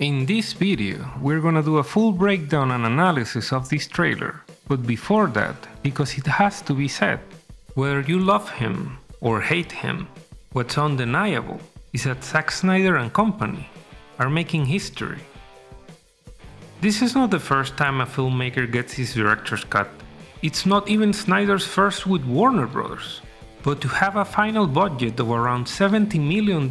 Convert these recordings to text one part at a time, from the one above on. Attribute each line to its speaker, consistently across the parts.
Speaker 1: In this video, we're gonna do a full breakdown and analysis of this trailer, but before that, because it has to be said, whether you love him or hate him, what's undeniable is that Zack Snyder and company are making history. This is not the first time a filmmaker gets his director's cut. It's not even Snyder's first with Warner Bros. But to have a final budget of around $70 million,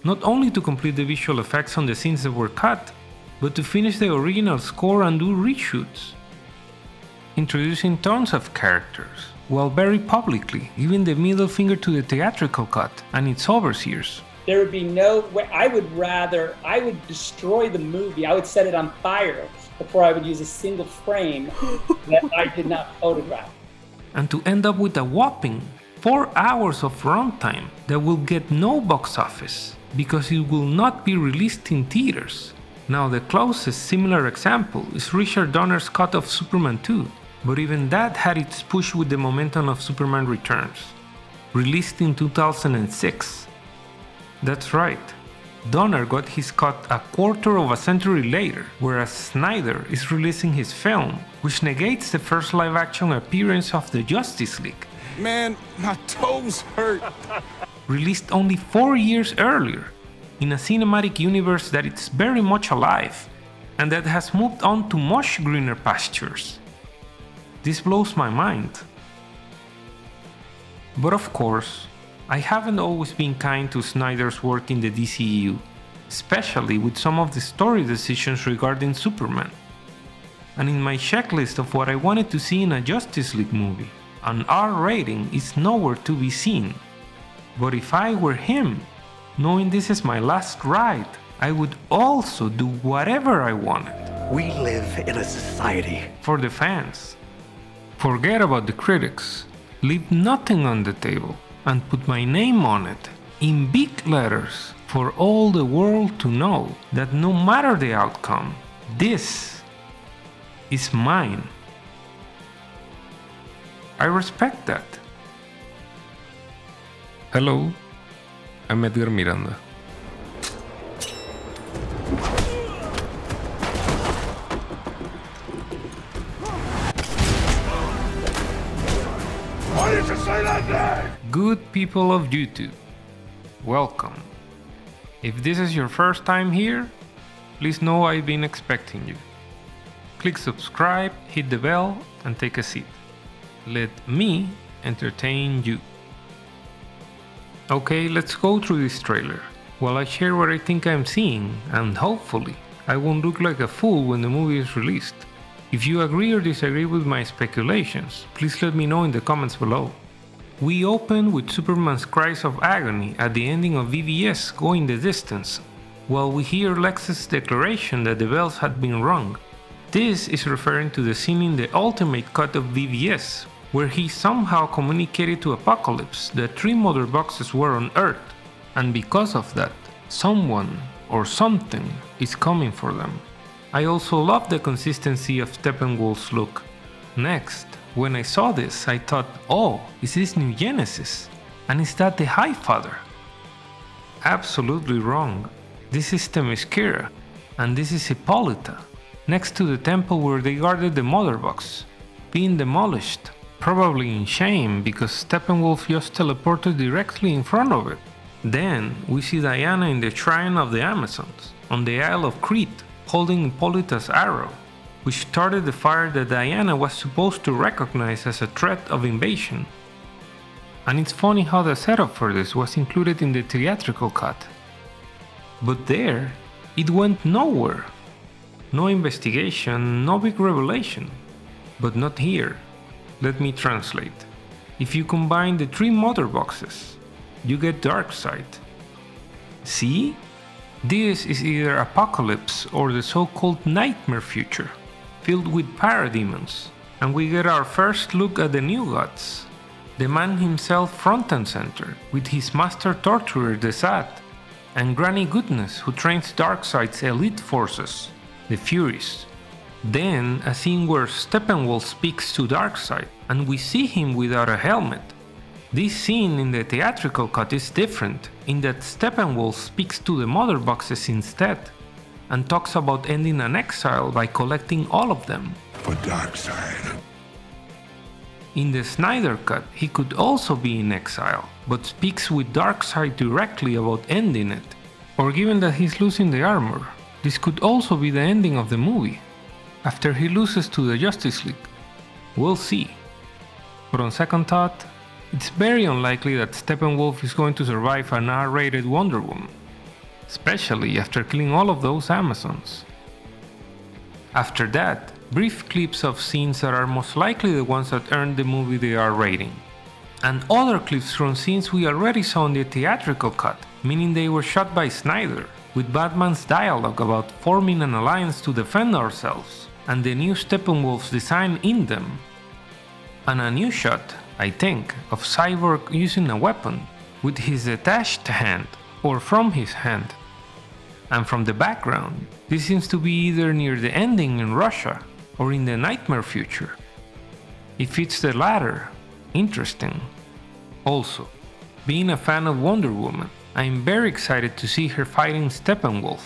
Speaker 1: not only to complete the visual effects on the scenes that were cut, but to finish the original score and do reshoots. Introducing tons of characters, while very publicly giving the middle finger to the theatrical cut and its overseers.
Speaker 2: There would be no way. I would destroy the movie. I would set it on fire before I would use a single frame that I did not photograph.
Speaker 1: And to end up with a whopping 4 hours of runtime that will get no box office because it will not be released in theaters. Now the closest similar example is Richard Donner's cut of Superman 2, but even that had its push with the momentum of Superman Returns, released in 2006. That's right, Donner got his cut a quarter of a century later, whereas Snyder is releasing his film, which negates the first live-action appearance of the Justice League.
Speaker 3: Man, my toes hurt.
Speaker 1: Released only 4 years earlier, in a cinematic universe that is very much alive, and that has moved on to much greener pastures. This blows my mind. But of course, I haven't always been kind to Snyder's work in the DCEU, especially with some of the story decisions regarding Superman. And in my checklist of what I wanted to see in a Justice League movie, an R rating is nowhere to be seen. But if I were him, knowing this is my last ride, I would also do whatever I wanted.
Speaker 4: We live in a society
Speaker 1: For the fans. Forget about the critics, leave nothing on the table, and put my name on it, in big letters, for all the world to know that no matter the outcome, this is mine. I respect that. Hello, I'm Edgar Miranda.
Speaker 3: Why did you say that name?
Speaker 1: Good people of YouTube, welcome. If this is your first time here, please know I've been expecting you. Click subscribe, hit the bell, and take a seat. Let me entertain you. Okay, let's go through this trailer, while I share what I think I'm seeing, and hopefully I won't look like a fool when the movie is released. If you agree or disagree with my speculations, please let me know in the comments below. We open with Superman's cries of agony at the ending of VVS going the distance, while we hear Lex's declaration that the bells had been rung. This is referring to the scene in the ultimate cut of VVS, where he somehow communicated to Apocalypse that 3 mother boxes were on Earth, and because of that, someone or something is coming for them. I also love the consistency of Steppenwolf's look. Next, when I saw this, I thought, oh, is this New Genesis? And is that the High Father? Absolutely wrong. This is Themyscira, and this is Hippolyta, next to the temple where they guarded the mother box, being demolished. Probably in shame because Steppenwolf just teleported directly in front of it. Then we see Diana in the Shrine of the Amazons, on the Isle of Crete, holding Hippolyta's arrow, which started the fire that Diana was supposed to recognize as a threat of invasion. And it's funny how the setup for this was included in the theatrical cut. But there, it went nowhere. No investigation, no big revelation. But not here. Let me translate. If you combine the 3 mother boxes, you get Darkseid. See? This is either Apocalypse or the so-called nightmare future, filled with parademons, and we get our first look at the new gods. The man himself front and center, with his master torturer Desat, and Granny Goodness who trains Darkseid's elite forces, the Furies. Then a scene where Steppenwolf speaks to Darkseid, and we see him without a helmet. This scene in the theatrical cut is different, in that Steppenwolf speaks to the mother boxes instead. and talks about ending an exile by collecting all of them.
Speaker 3: For Darkseid.
Speaker 1: In the Snyder Cut, he could also be in exile, but speaks with Darkseid directly about ending it. Or given that he's losing the armor, this could also be the ending of the movie, after he loses to the Justice League. We'll see. But on second thought, it's very unlikely that Steppenwolf is going to survive an R-rated Wonder Woman, especially after killing all of those Amazons. After that, brief clips of scenes that are most likely the ones that earned the movie the R rating, and other clips from scenes we already saw in the theatrical cut, meaning they were shot by Snyder, with Batman's dialogue about forming an alliance to defend ourselves, and the new Steppenwolf's design in them. And a new shot, I think, of Cyborg using a weapon, with his detached hand, or from his hand. And from the background, this seems to be either near the ending in Russia, or in the nightmare future. If it's the latter, interesting. Also, being a fan of Wonder Woman, I'm very excited to see her fighting Steppenwolf.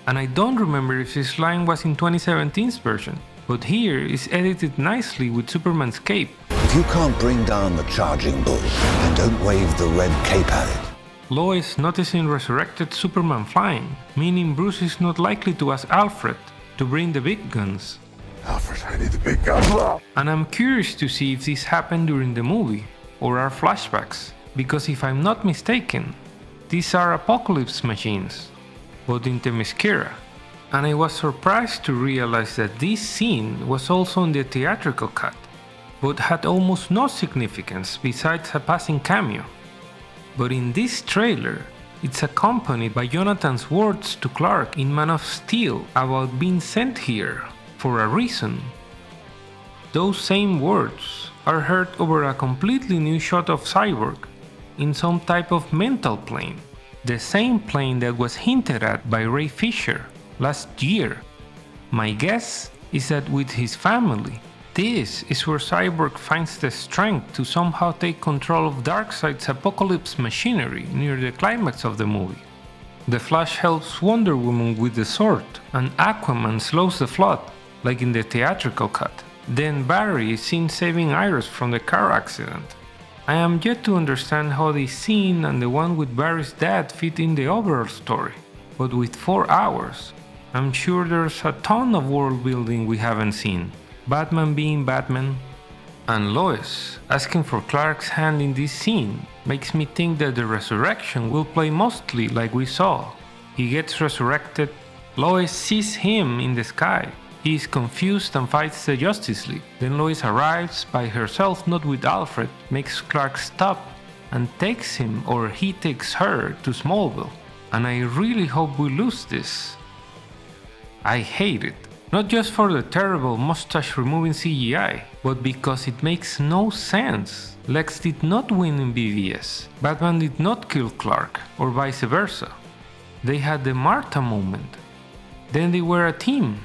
Speaker 1: And I don't remember if this line was in 2017's version, but here is edited nicely with Superman's cape.
Speaker 5: If you can't bring down the charging bull, then don't wave the red cape at it.
Speaker 1: Lois noticing resurrected Superman flying, meaning Bruce is not likely to ask Alfred to bring the big guns.
Speaker 3: Alfred, I need the big gun.
Speaker 1: And I'm curious to see if this happened during the movie, or are flashbacks, because if I'm not mistaken, these are Apocalypse machines, but in Themyscira. And I was surprised to realize that this scene was also in the theatrical cut, but had almost no significance besides a passing cameo. But in this trailer, it's accompanied by Jonathan's words to Clark in Man of Steel about being sent here for a reason. Those same words are heard over a completely new shot of Cyborg in some type of mental plane, the same plane that was hinted at by Ray Fisher last year. My guess is that with his family, this is where Cyborg finds the strength to somehow take control of Darkseid's apocalypse machinery near the climax of the movie. The Flash helps Wonder Woman with the sword, and Aquaman slows the flood, like in the theatrical cut. Then Barry is seen saving Iris from the car accident. I am yet to understand how this scene and the one with Barry's dad fit in the overall story, but with 4 hours, I'm sure there's a ton of world building we haven't seen. Batman being Batman, and Lois asking for Clark's hand in this scene makes me think that the resurrection will play mostly like we saw. He gets resurrected, Lois sees him in the sky, he is confused and fights the Justice League. Then Lois arrives by herself, not with Alfred, makes Clark stop and takes him, or he takes her, to Smallville. And I really hope we lose this. I hate it. Not just for the terrible mustache removing CGI, but because it makes no sense. Lex did not win in BVS, Batman did not kill Clark, or vice versa. They had the Martha moment. Then they were a team.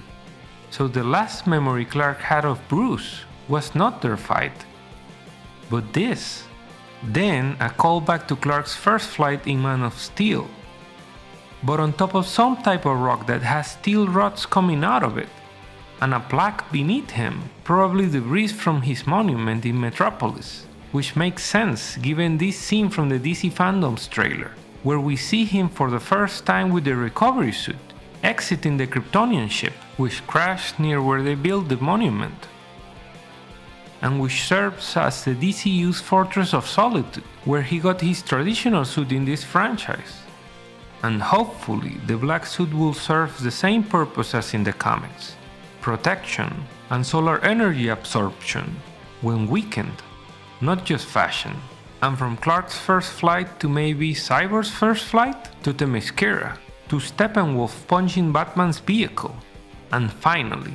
Speaker 1: So the last memory Clark had of Bruce was not their fight, but this. Then a callback to Clark's first flight in Man of Steel, but on top of some type of rock that has steel rods coming out of it, and a plaque beneath him, probably debris from his monument in Metropolis, which makes sense given this scene from the DC Fandoms trailer, where we see him for the first time with the recovery suit, exiting the Kryptonian ship, which crashed near where they built the monument, and which serves as the DCU's Fortress of Solitude, where he got his traditional suit in this franchise. And hopefully the black suit will serve the same purpose as in the comics: protection and solar energy absorption when weakened, not just fashion. And from Clark's first flight to maybe Cyborg's first flight, to Themyscira, to Steppenwolf punching Batman's vehicle, and finally,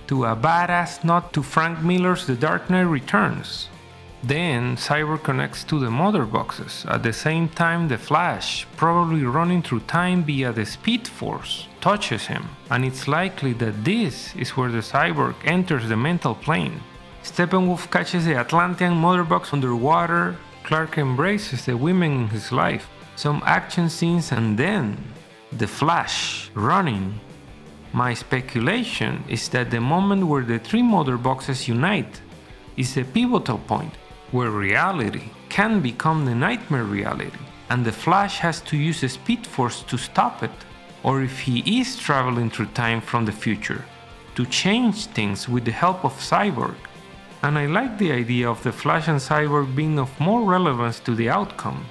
Speaker 1: to a badass nod to Frank Miller's The Dark Knight Returns. Then Cyborg connects to the mother boxes, at the same time the Flash, probably running through time via the Speed Force, touches him, and it's likely that this is where the Cyborg enters the mental plane. Steppenwolf catches the Atlantean mother box underwater, Clark embraces the women in his life, some action scenes, and then the Flash running My speculation is that the moment where the three mother boxes unite is the pivotal point where reality can become the nightmare reality, and the Flash has to use the Speed Force to stop it, or if he is traveling through time from the future, to change things with the help of Cyborg. And I like the idea of the Flash and Cyborg being of more relevance to the outcome.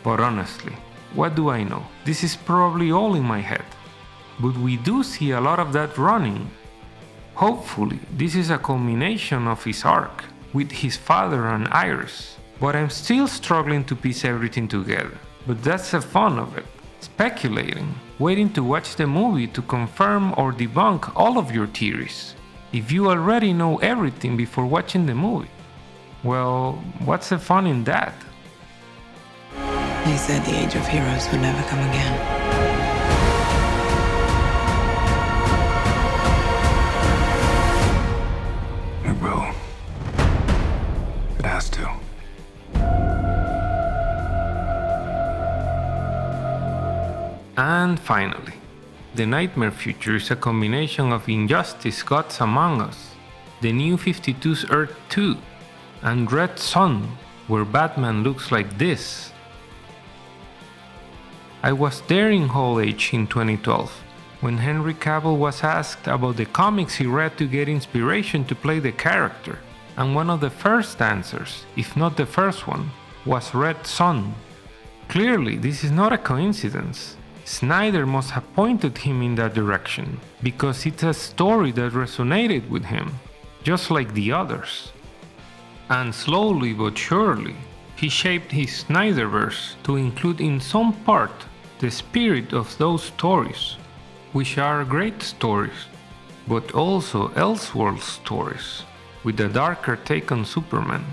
Speaker 1: But honestly, what do I know? This is probably all in my head. But we do see a lot of that running. Hopefully, this is a culmination of his arc with his father and Iris. But I'm still struggling to piece everything together. But that's the fun of it. Speculating, waiting to watch the movie to confirm or debunk all of your theories. If you already know everything before watching the movie, well, what's the fun in that?
Speaker 6: They said the age of heroes would never come again.
Speaker 3: It will. It has to.
Speaker 1: And finally, the Nightmare Future is a combination of Injustice Gods Among Us, the New 52's Earth 2, and Red Son, where Batman looks like this. I was there in Hall H in 2012, when Henry Cavill was asked about the comics he read to get inspiration to play the character, and one of the first answers, if not the first one, was Red Son. Clearly, this is not a coincidence. Snyder must have pointed him in that direction, because it's a story that resonated with him, just like the others. And slowly but surely, he shaped his Snyderverse to include in some part the spirit of those stories, which are great stories, but also Elseworld stories, with a darker take on Superman.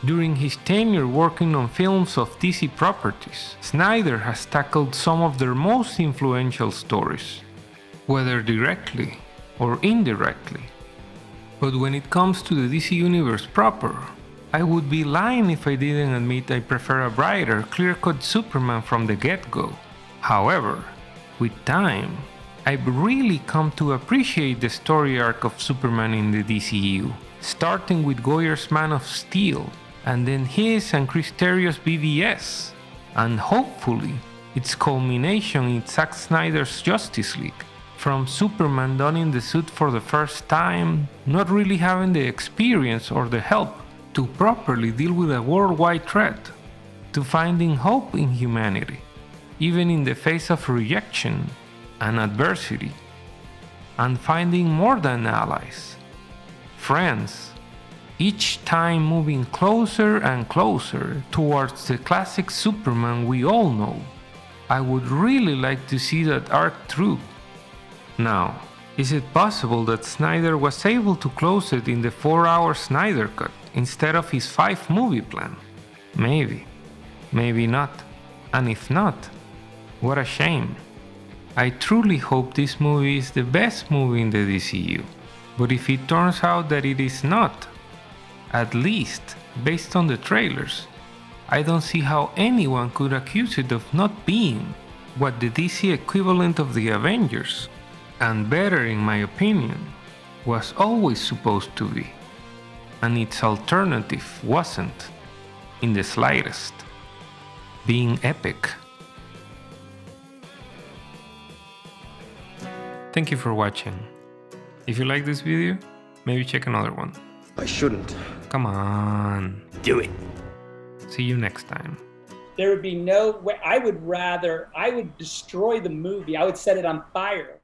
Speaker 1: During his tenure working on films of DC properties, Snyder has tackled some of their most influential stories, whether directly or indirectly. But when it comes to the DC Universe proper, I would be lying if I didn't admit I prefer a brighter, clear-cut Superman from the get-go. However, with time, I've really come to appreciate the story arc of Superman in the DCU, starting with Goyer's Man of Steel, and then his and Chris Terrio's BVS, and hopefully its culmination in Zack Snyder's Justice League. From Superman donning the suit for the first time, not really having the experience or the help to properly deal with a worldwide threat, to finding hope in humanity, even in the face of rejection and adversity, and finding more than allies, friends, each time moving closer and closer towards the classic Superman we all know. I would really like to see that arc through. Now, is it possible that Snyder was able to close it in the 4-hour Snyder Cut instead of his 5-movie plan? Maybe. Maybe not. And if not, what a shame. I truly hope this movie is the best movie in the DCU. But if it turns out that it is not, at least based on the trailers, I don't see how anyone could accuse it of not being what the DC equivalent of the Avengers, and better in my opinion, was always supposed to be. And its alternative wasn't, in the slightest, being epic. Thank you for watching. If you like this video, maybe check another one.
Speaker 4: I shouldn't.
Speaker 1: Come on.
Speaker 4: Do it.
Speaker 1: See you next time.
Speaker 2: There would be no way. I would destroy the movie. I would set it on fire